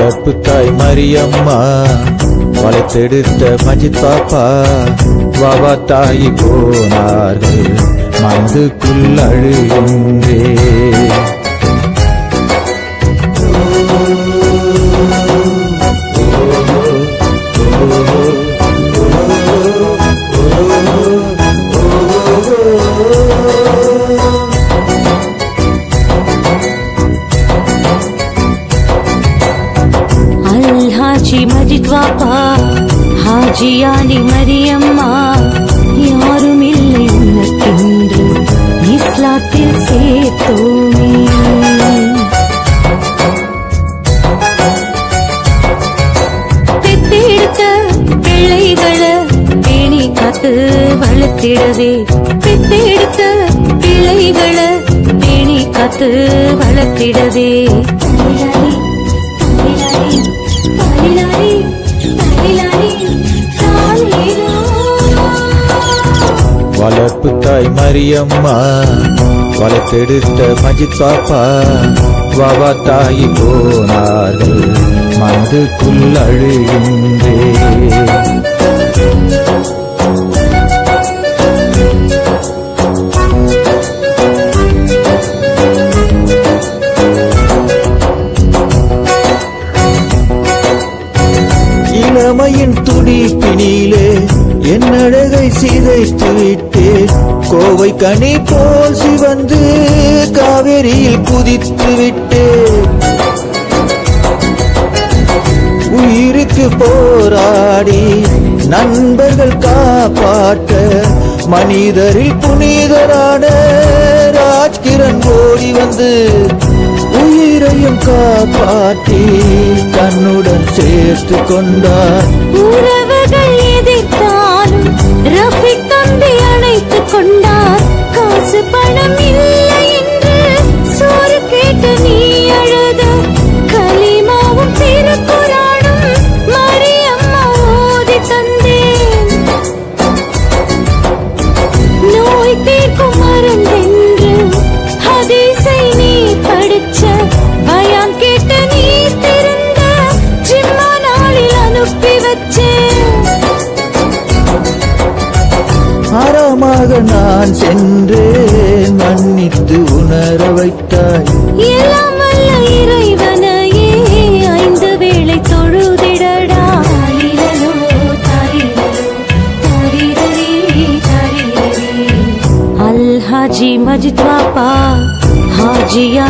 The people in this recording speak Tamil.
வளர்ப்பு தாய் மரியம்மா வளர்த்தெடுத்த மஜித் பாப்பா வாவா தாயி போனார்கள் மனதுக்குள் அழுகின்றே. ஹாஜி மஜித் வாப்பா ஹாஜியானி மரியம்மா யாரும் இல்லை உனக்கென்று இஸ்லாத்தில் சேர்த்தோமே. பெத்தெடுத்த பிள்ளைகளை பேணி காத்து வளர்த்திடவே, பெத்தெடுத்த பிள்ளைகளை பேணி காத்து வளர்த்திடவே. வளர்ப்பு தாய் மரியம்மா வளர்த்தெடுத்த மஜித் பாப்பா வாவா தாயி போனார்கள் மனதுக்குள் அழுகின்றே. இளமையின் துடிப்பினிலே என் அழகை சிதைத்து விட்டே, கோவை கனி போல் சிவந்து காவேரியில் குதித்து விட்டே. உயிருக்கு போராடி நண்பர்கள் காப்பாற்ற மனிதரில் புனிதரான ராஜ்கிரண் ஓடி வந்து உயிரையும் காப்பாற்றி தன்னுடன் சேர்த்து கொண்டார். உறவுகள் எதிர்த்தாலும் ரஃபிக் தம்பி அணைத்துக் கொண்டார். காசு பணம் இல்லை என்று சோறு கேட்டு நீ அழுத, கலிமாவும் திருக்குரானும் மரியம்மா ஓதி தந்தேன். நோய் தீர்க்கும் மருந்தென்று ஹதீஸை நீ படிச்ச, பயான் கேட்டு நீ திருந்த ஜிம்மா நாளில் அனுப்பி வச்சேன். ஆறாமாக நான் சென்றேன் மன்னித்து உணர வைத்தாய். எல்லாம் வல்ல இறைவனையே ஐந்து வேளை தொழுதிடடா. அல் ஹாஜி மஜித் பாப்பா ஹாஜியா